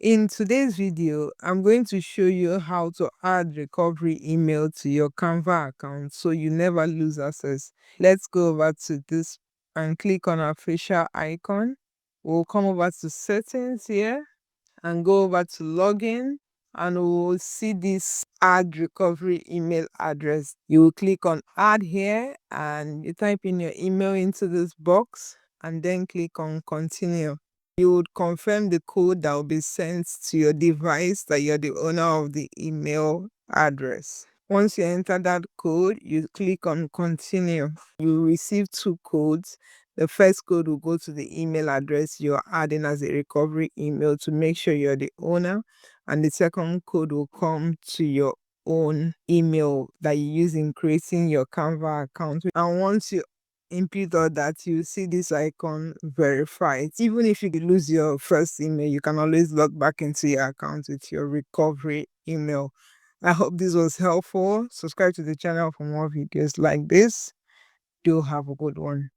In today's video, I'm going to show you how to add recovery email to your Canva account so you never lose access. Let's go over to this and click on our facial icon. We'll come over to settings here and go over to login, and we'll see this add recovery email address. You will click on add here and you type in your email into this box and then click on continue. You would confirm the code that will be sent to your device that you're the owner of the email address. Once you enter that code, you click on continue. You will receive two codes. The first code will go to the email address you're adding as a recovery email to make sure you're the owner. And the second code will come to your own email that you use in creating your Canva account. And once you input all that, you see this icon verified. Even if you lose your first email, you can always log back into your account with your recovery email. I hope this was helpful. Subscribe to the channel for more videos like this. Do have a good one.